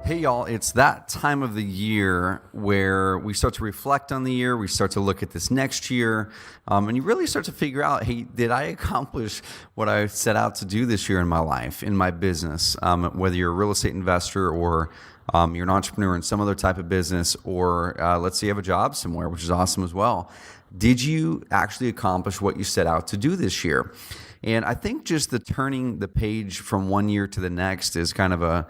Hey y'all, it's that time of the year where we start to reflect on the year, we start to look at this next year, and you really start to figure out, hey, did I accomplish what I set out to do this year in my life, in my business, whether you're a real estate investor or you're an entrepreneur in some other type of business, or let's say you have a job somewhere, which is awesome as well. Did you actually accomplish what you set out to do this year? And I think just the turning the page from one year to the next is kind of a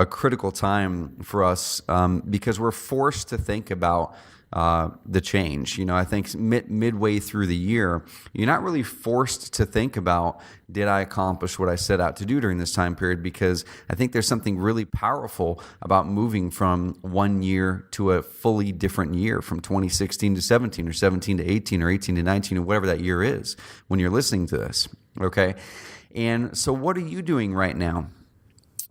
critical time for us because we're forced to think about the change. You know, I think midway through the year, you're not really forced to think about, did I accomplish what I set out to do during this time period? Because I think there's something really powerful about moving from one year to a fully different year, from 2016 to 17 or 17 to 18 or 18 to 19 or whatever that year is when you're listening to this. Okay. And so what are you doing right now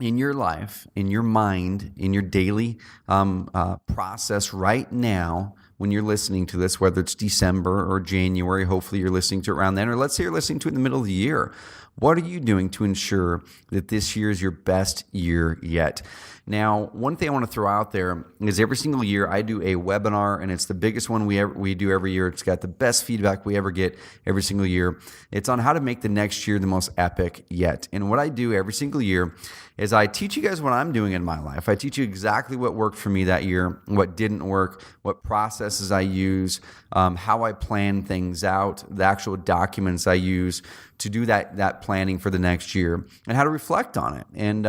in your life, in your mind, in your daily process right now when you're listening to this, whether it's December or January, hopefully you're listening to it around then, or let's say you're listening to it in the middle of the year. What are you doing to ensure that this year is your best year yet? Now, one thing I want to throw out there is every single year I do a webinar, and it's the biggest one we do every year. It's got the best feedback we ever get every single year. It's on how to make the next year the most epic yet. And what I do every single year is I teach you guys what I'm doing in my life. I teach you exactly what worked for me that year, what didn't work, what processes I use, how I plan things out, the actual documents I use to do that planning for the next year, and how to reflect on it. And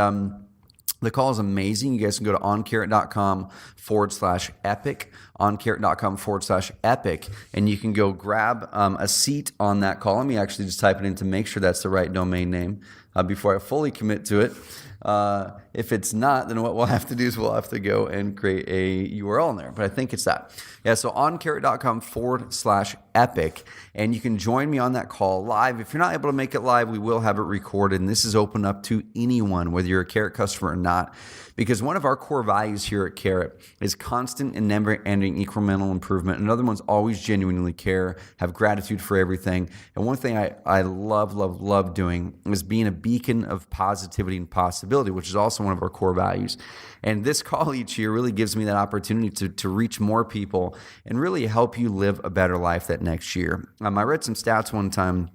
the call is amazing. You guys can go to oncarrot.com/epic, oncarrot.com/epic, and you can go grab a seat on that call. Let me actually just type it in to make sure that's the right domain name before I fully commit to it. If it's not, then what we'll have to do is we'll have to go and create a URL in there. But I think it's that. Yeah, so oncarrot.com/epic. And you can join me on that call live. If you're not able to make it live, we will have it recorded. And this is open up to anyone, whether you're a Carrot customer or not. Because one of our core values here at Carrot is constant and never-ending incremental improvement. Another one's always genuinely care, have gratitude for everything. And one thing I love doing is being a beacon of positivity and possibility, which is also one of our core values. And this call each year really gives me that opportunity to reach more people and really help you live a better life that next year. I read some stats one time.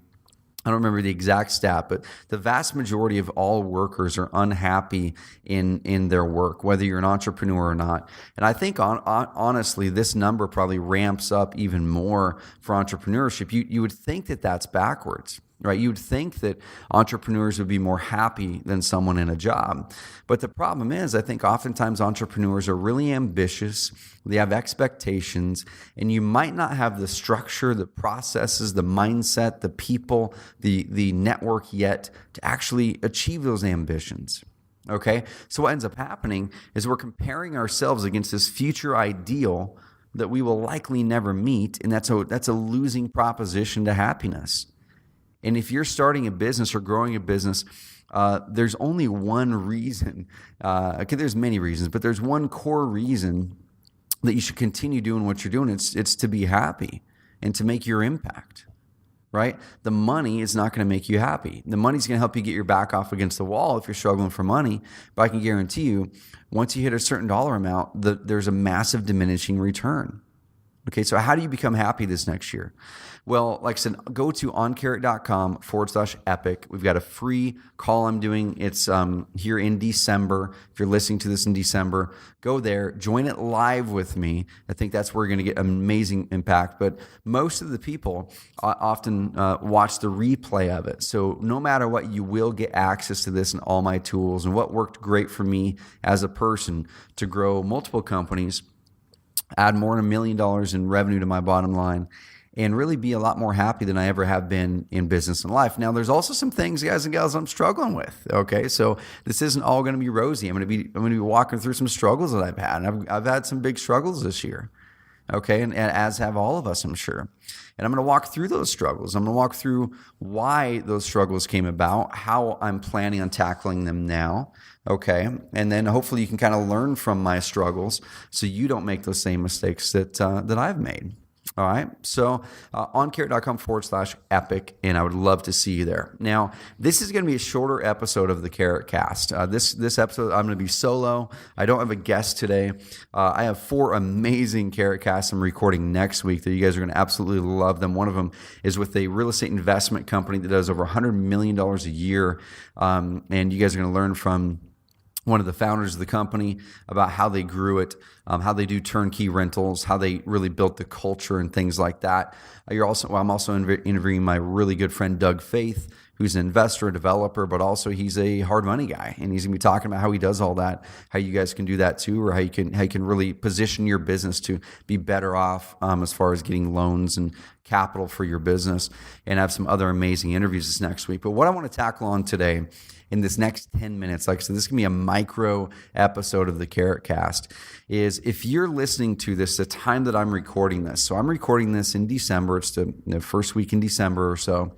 I don't remember the exact stat, but the vast majority of all workers are unhappy in their work, whether you're an entrepreneur or not. And I think honestly, this number probably ramps up even more for entrepreneurship. You would think that that's backwards, right? You would think that entrepreneurs would be more happy than someone in a job. But the problem is, I think oftentimes entrepreneurs are really ambitious. They have expectations, and you might not have the structure, the processes, the mindset, the people, the network yet to actually achieve those ambitions. Okay? So what ends up happening is we're comparing ourselves against this future ideal that we will likely never meet, and that's a losing proposition to happiness. And if you're starting a business or growing a business, there's only one reason. Okay, there's many reasons, but there's one core reason that you should continue doing what you're doing. It's to be happy and to make your impact, right? The money is not going to make you happy. The money's going to help you get your back off against the wall if you're struggling for money. But I can guarantee you, once you hit a certain dollar amount, there's a massive diminishing return. Okay, so how do you become happy this next year? Well, like I said, go to oncarrot.com/epic. We've got a free call I'm doing. It's here in December. If you're listening to this in December, go there, join it live with me. I think that's where you're going to get amazing impact. But most of the people often watch the replay of it. So no matter what, you will get access to this and all my tools and what worked great for me as a person to grow multiple companies, add more than $1 million in revenue to my bottom line, and really be a lot more happy than I ever have been in business and life. Now, there's also some things, guys and gals, I'm struggling with. Okay, so this isn't all going to be rosy. I'm going to be walking through some struggles that I've had. And I've had some big struggles this year. Okay, and as have all of us, I'm sure. And I'm going to walk through those struggles. I'm going to walk through why those struggles came about, how I'm planning on tackling them now. Okay, and then hopefully you can kind of learn from my struggles so you don't make those same mistakes that I've made. All right. So on carrot.com/epic, and I would love to see you there. Now, this is going to be a shorter episode of the CarrotCast. This episode, I'm going to be solo. I don't have a guest today. I have 4 amazing CarrotCasts I'm recording next week that you guys are going to absolutely love them. One of them is with a real estate investment company that does over $100 million a year. And you guys are going to learn from one of the founders of the company about how they grew it, how they do turnkey rentals, how they really built the culture and things like that. I'm also interviewing my really good friend Doug Faith, who's an investor, a developer, but also he's a hard money guy, and he's gonna be talking about how he does all that, how you guys can do that too, or how you can really position your business to be better off as far as getting loans and capital for your business. And I have some other amazing interviews this next week. But what I want to tackle on today in this next 10 minutes, like I said, this is going to be a micro episode of the CarrotCast, is if you're listening to this, the time that I'm recording this. So I'm recording this in December. It's the first week in December or so.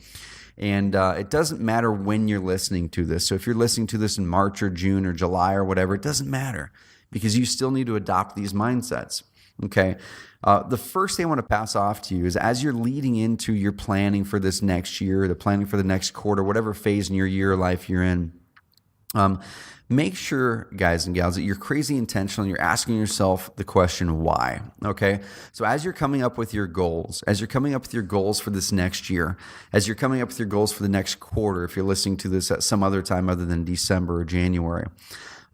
And it doesn't matter when you're listening to this. So if you're listening to this in March or June or July or whatever, it doesn't matter, because you still need to adopt these mindsets. Okay. The first thing I want to pass off to you is, as you're leading into your planning for this next year, the planning for the next quarter, whatever phase in your year of life you're in, make sure, guys and gals, that you're crazy intentional and you're asking yourself the question, why? Okay. So as you're coming up with your goals, for this next year, as you're coming up with your goals for the next quarter, if you're listening to this at some other time other than December or January,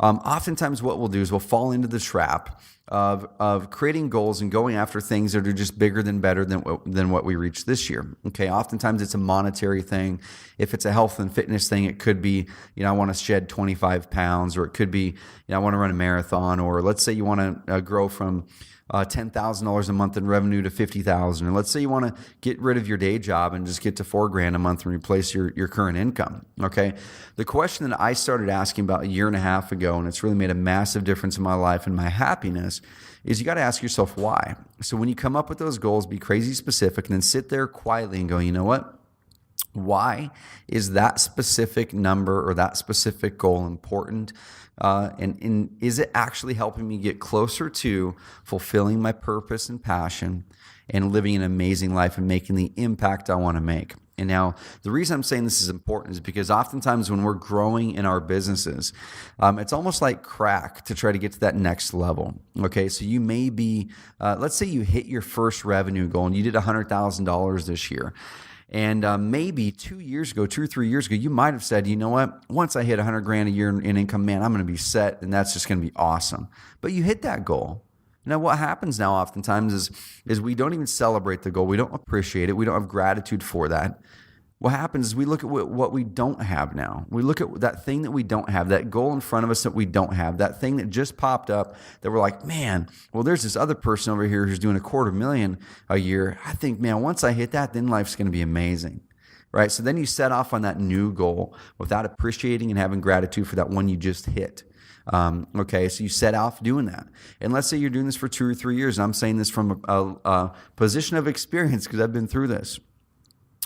oftentimes what we'll do is we'll fall into the trap of creating goals and going after things that are just bigger than better than what we reached this year. Okay, oftentimes it's a monetary thing. If it's a health and fitness thing, it could be, I want to shed 25 pounds, or it could be, I want to run a marathon, or let's say you want to grow from $10,000 a month in revenue to $50,000, and let's say you want to get rid of your day job and just get to $4,000 a month and replace your current income. Okay, the question that I started asking about a year and a half ago, and it's really made a massive difference in my life and my happiness, is you got to ask yourself why. So when you come up with those goals, be crazy specific, and then sit there quietly and go, you know what? Why is that specific number or that specific goal important? And is it actually helping me get closer to fulfilling my purpose and passion and living an amazing life and making the impact I want to make? And now, the reason I'm saying this is important is because oftentimes when we're growing in our businesses, it's almost like crack to try to get to that next level. Okay, so you may be, let's say you hit your first revenue goal and you did $100,000 this year. And maybe 2 years ago, 2 or 3 years ago, you might have said, you know what, once I hit $100,000 a year in income, man, I'm going to be set, and that's just going to be awesome. But you hit that goal. Now, what happens now oftentimes is we don't even celebrate the goal. We don't appreciate it. We don't have gratitude for that. What happens is we look at what we don't have now. We look at that thing that we don't have, that goal in front of us that we don't have, that thing that just popped up that we're like, man, well, there's this other person over here who's doing $250,000 a year. I think, man, once I hit that, then life's going to be amazing, right? So then you set off on that new goal without appreciating and having gratitude for that one you just hit. Okay, so you set off doing that. And let's say you're doing this for 2 or 3 years. And I'm saying this from a position of experience because I've been through this.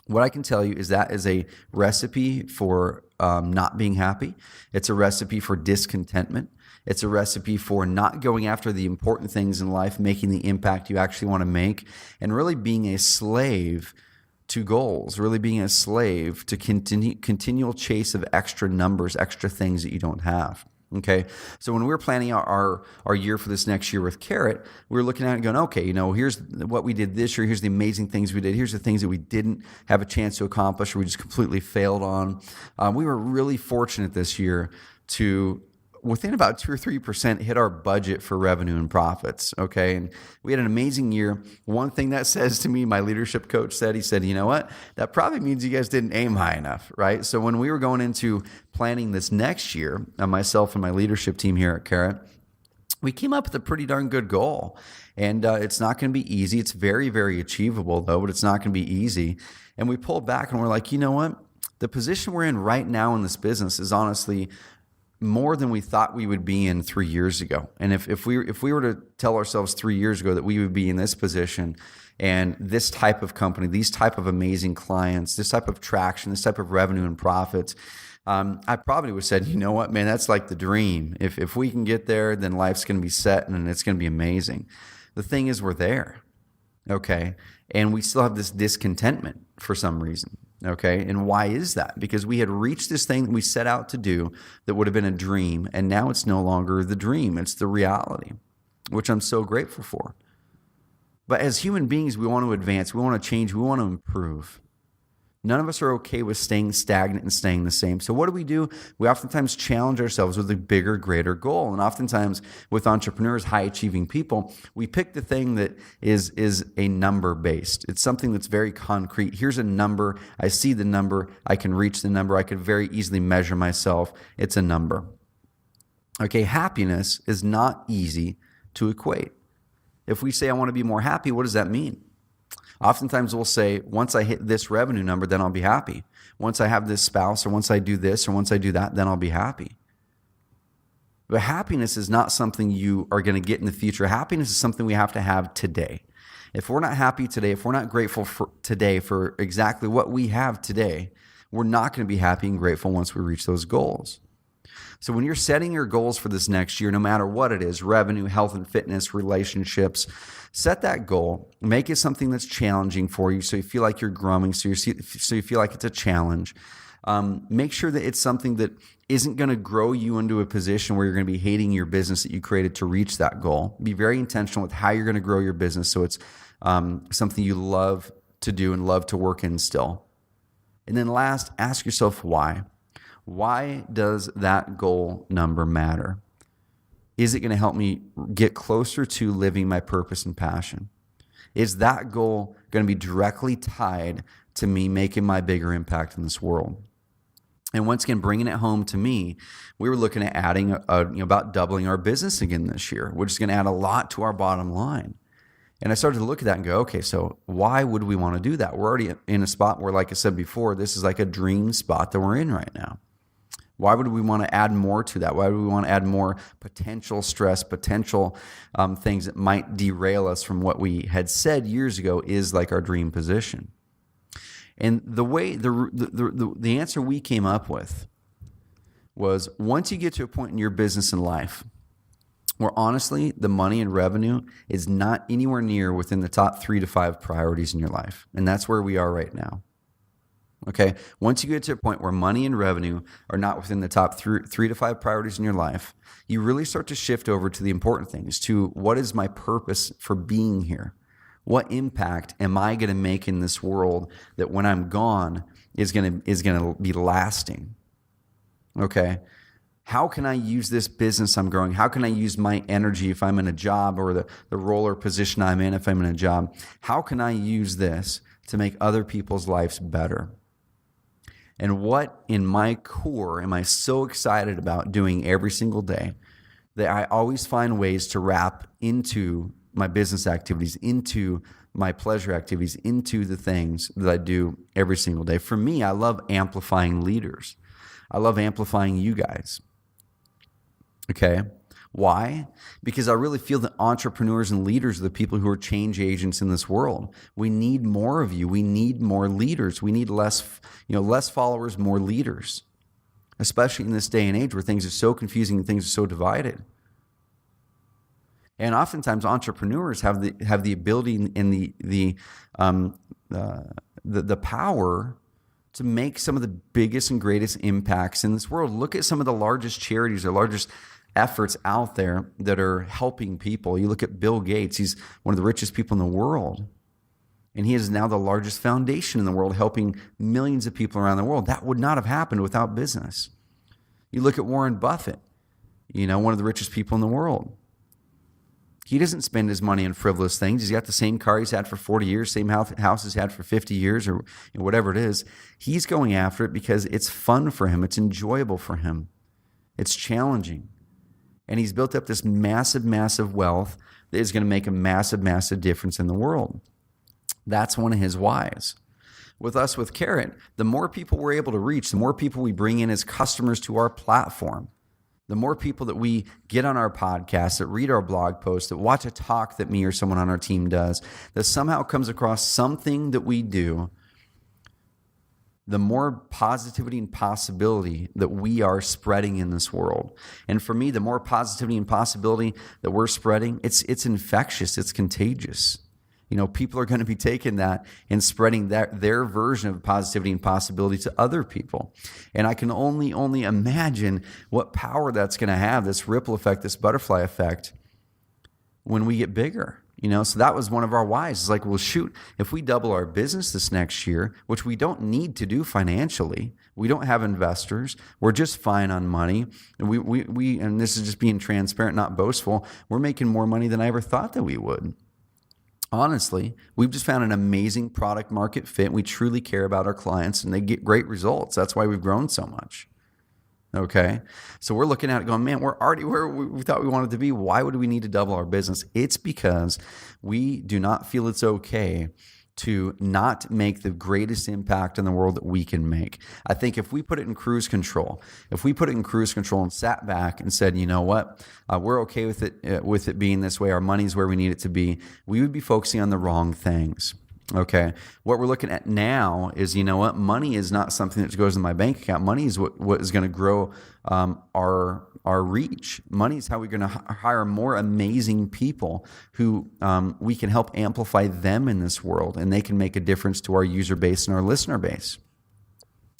What I can tell you is that is a recipe for not being happy. It's a recipe for discontentment. It's a recipe for not going after the important things in life, making the impact you actually want to make, and really being a slave to goals, really being a slave to continual chase of extra numbers, extra things that you don't have. Okay, so when we were planning our year for this next year with Carrot, we were looking at it and going, okay, here's what we did this year. Here's the amazing things we did. Here's the things that we didn't have a chance to accomplish or we just completely failed on. We were really fortunate this year to, within about 2 or 3%, hit our budget for revenue and profits. Okay, and we had an amazing year. One thing that says to me, my leadership coach said, he said, you know what? That probably means you guys didn't aim high enough, right? So when we were going into planning this next year, myself and my leadership team here at Carrot, we came up with a pretty darn good goal. And it's not going to be easy. It's very, very achievable though, but it's not going to be easy. And we pulled back and we're like, you know what? The position we're in right now in this business is honestly more than we thought we would be in 3 years ago. And if we were to tell ourselves 3 years ago that we would be in this position and this type of company, these type of amazing clients, this type of traction, this type of revenue and profits, I probably would have said, you know what, man, that's like the dream. If we can get there, then life's going to be set and it's going to be amazing. The thing is, we're there. okay? And we still have this discontentment for some reason, okay? And why is that? Because we had reached this thing that we set out to do that would have been a dream, and now it's no longer the dream, it's the reality, which I'm so grateful for. But as human beings, we want to advance, we want to change, we want to improve. None of us are okay with staying stagnant and staying the same. So what do? We oftentimes challenge ourselves with a bigger, greater goal. And oftentimes with entrepreneurs, high-achieving people, we pick the thing that is a number-based. It's something that's very concrete. Here's a number. I see the number. I can reach the number. I could very easily measure myself. It's a number. Okay, happiness is not easy to equate. If we say, I want to be more happy, what does that mean? Oftentimes we'll say, once I hit this revenue number, then I'll be happy. Once I have this spouse, or once I do this, or once I do that, then I'll be happy. But happiness is not something you are going to get in the future. Happiness is something we have to have today. If we're not happy today, if we're not grateful for today for exactly what we have today, we're not going to be happy and grateful once we reach those goals. So when you're setting your goals for this next year, no matter what it is, revenue, health and fitness, relationships, set that goal. Make it something that's challenging for you so you feel like you're growing, so you feel like it's a challenge. Make sure that it's something that isn't going to grow you into a position where you're going to be hating your business that you created to reach that goal. Be very intentional with how you're going to grow your business so it's something you love to do and love to work in still. And then last, ask yourself why. Why does that goal number matter? Is it going to help me get closer to living my purpose and passion? Is that goal going to be directly tied to me making my bigger impact in this world? And once again, bringing it home to me, we were looking at adding about doubling our business again this year, which is going to add a lot to our bottom line. And I started to look at that and go, okay, so why would we want to do that? We're already in a spot where, like I said before, this is like a dream spot that we're in right now. Why would we want to add more to that? Why would we want to add more potential stress, potential things that might derail us from what we had said years ago is like our dream position? And the way the answer we came up with was, once you get to a point in your business and life where honestly the money and revenue is not anywhere near within the top 3 to 5 priorities in your life, and that's where we are right now. Okay, once you get to a point where money and revenue are not within the top 3 to 5 priorities in your life, you really start to shift over to the important things, to what is my purpose for being here? What impact am I going to make in this world that when I'm gone is going to be lasting? Okay, how can I use this business I'm growing? How can I use my energy if I'm in a job, or the role or position I'm in if I'm in a job? How can I use this to make other people's lives better? And what in my core am I so excited about doing every single day that I always find ways to wrap into my business activities, into my pleasure activities, into the things that I do every single day? For me, I love amplifying leaders. I love amplifying you guys. Okay? Why? Because I really feel that entrepreneurs and leaders are the people who are change agents in this world. We need more of you. We need more leaders. We need less followers, more leaders, especially in this day and age where things are so confusing and things are so divided. And oftentimes entrepreneurs have the ability and the power to make some of the biggest and greatest impacts in this world. Look at some of the largest charities, the largest efforts out there that are helping people. You look at Bill Gates, he's one of the richest people in the world. And he is now the largest foundation in the world, helping millions of people around the world. That would not have happened without business. You look at Warren Buffett, one of the richest people in the world. He doesn't spend his money on frivolous things. He's got the same car he's had for 40 years, same house he's had for 50 years, or whatever it is. He's going after it because it's fun for him. It's enjoyable for him. It's challenging. And he's built up this massive, massive wealth that is going to make a massive, massive difference in the world. That's one of his whys. With us, with Carrot, the more people we're able to reach, the more people we bring in as customers to our platform, the more people that we get on our podcast, that read our blog posts, that watch a talk that me or someone on our team does, that somehow comes across something that we do, the more positivity and possibility that we are spreading in this world. And for me, the more positivity and possibility that we're spreading, it's infectious, it's contagious. People are going to be taking that and spreading their version of positivity and possibility to other people. And I can only imagine what power that's going to have, this ripple effect, this butterfly effect, when we get bigger. So that was one of our whys. It's like, well, shoot, if we double our business this next year, which we don't need to do financially, we don't have investors, we're just fine on money, and we and this is just being transparent, not boastful, we're making more money than I ever thought that we would. Honestly, we've just found an amazing product market fit. We truly care about our clients, and they get great results. That's why we've grown so much. Okay, so we're looking at it going, man, we're already where we thought we wanted to be. Why would we need to double our business? It's because we do not feel it's okay to not make the greatest impact in the world that we can make. I think if we put it in cruise control, and sat back and said, you know what, we're okay with it being this way, our money's where we need it to be, we would be focusing on the wrong things. Okay, what we're looking at now is, money is not something that goes in my bank account. Money is what is going to grow our reach. Money is how we're going to hire more amazing people who we can help amplify them in this world, and they can make a difference to our user base and our listener base.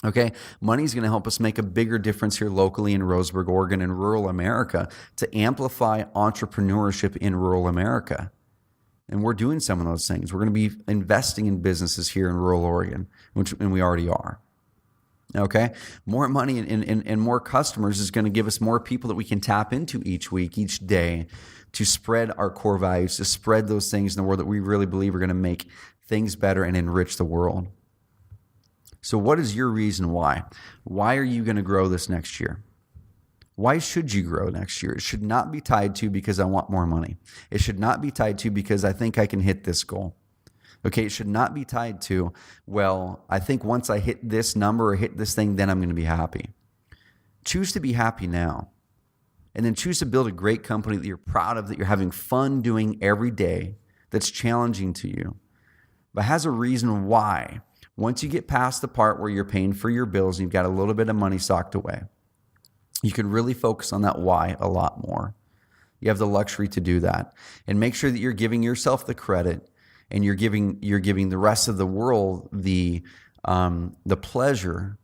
Okay, money is going to help us make a bigger difference here locally in Roseburg, Oregon, and rural America to amplify entrepreneurship in rural America. And we're doing some of those things. We're going to be investing in businesses here in rural Oregon, and we already are. Okay? More money and more customers is going to give us more people that we can tap into each week, each day, to spread our core values, to spread those things in the world that we really believe are going to make things better and enrich the world. So what is your reason why? Why are you going to grow this next year? Why should you grow next year? It should not be tied to because I want more money. It should not be tied to because I think I can hit this goal. Okay, it should not be tied to, well, I think once I hit this number or hit this thing, then I'm going to be happy. Choose to be happy now. And then choose to build a great company that you're proud of, that you're having fun doing every day, that's challenging to you, but has a reason why. Once you get past the part where you're paying for your bills and you've got a little bit of money socked away, you can really focus on that why a lot more. You have the luxury to do that. And make sure that you're giving yourself the credit, and you're giving the rest of the world the pleasure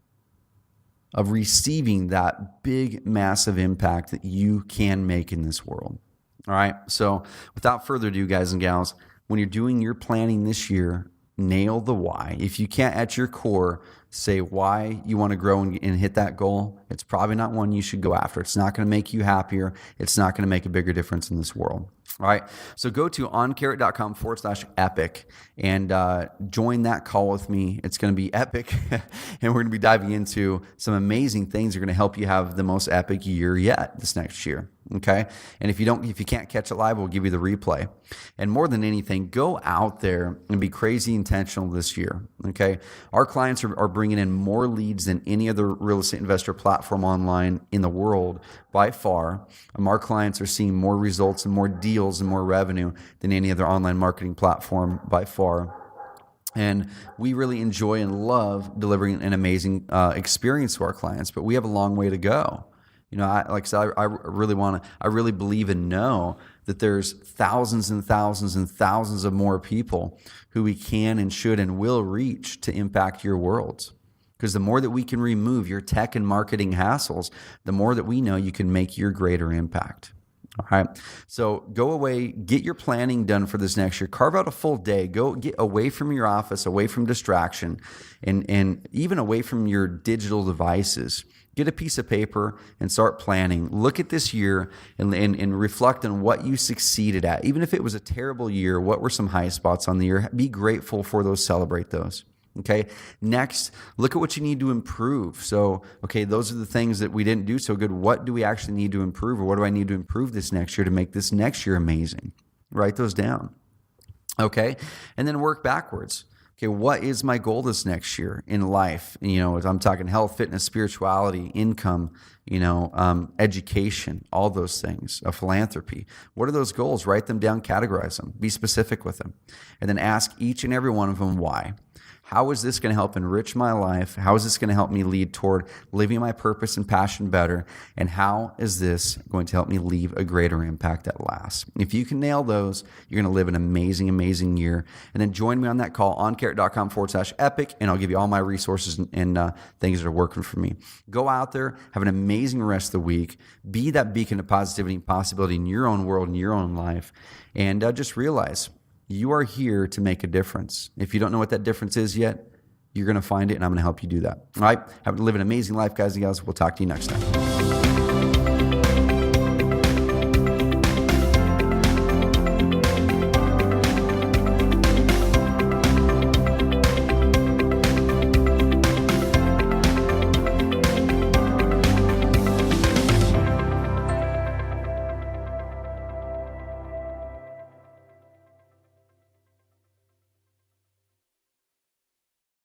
of receiving that big, massive impact that you can make in this world. All right? So without further ado, guys and gals, when you're doing your planning this year, nail the why. If you can't at your core say why you want to grow and hit that goal, it's probably not one you should go after. It's not going to make you happier. It's not going to make a bigger difference in this world. All right. So go to oncarrot.com/epic and join that call with me. It's going to be epic. And we're going to be diving into some amazing things that are going to help you have the most epic year yet this next year. Okay. And if you can't catch it live, we'll give you the replay. And more than anything, go out there and be crazy intentional this year. Okay. Our clients are bringing in more leads than any other real estate investor platform online in the world by far. Our clients are seeing more results and more deals and more revenue than any other online marketing platform by far. And we really enjoy and love delivering an amazing experience to our clients, but we have a long way to go. Like I said, I really believe and know that there's thousands and thousands and thousands of more people who we can and should and will reach to impact your worlds. Because the more that we can remove your tech and marketing hassles, the more that we know you can make your greater impact. All right. So go away, get your planning done for this next year. Carve out a full day. Go get away from your office, away from distraction, and even away from your digital devices. Get a piece of paper and start planning. Look at this year and reflect on what you succeeded at. Even if it was a terrible year, what were some high spots on the year? Be grateful for those, celebrate those. Okay. Next, look at what you need to improve. So, okay, those are the things that we didn't do so good. What do we actually need to improve, or what do I need to improve this next year to make this next year amazing? Write those down. Okay. And then work backwards. Okay, what is my goal this next year in life? I'm talking health, fitness, spirituality, income, education, all those things, a philanthropy. What are those goals? Write them down, categorize them, be specific with them, and then ask each and every one of them why. How is this going to help enrich my life? How is this going to help me lead toward living my purpose and passion better? And how is this going to help me leave a greater impact that lasts? If you can nail those, you're going to live an amazing, amazing year. And then join me on that call on carrot.com/epic, and I'll give you all my resources and things that are working for me. Go out there, have an amazing rest of the week. Be that beacon of positivity and possibility in your own world, in your own life. And just realize you are here to make a difference. If you don't know what that difference is yet, you're going to find it, and I'm going to help you do that. All right? Live an amazing life, guys and gals. We'll talk to you next time.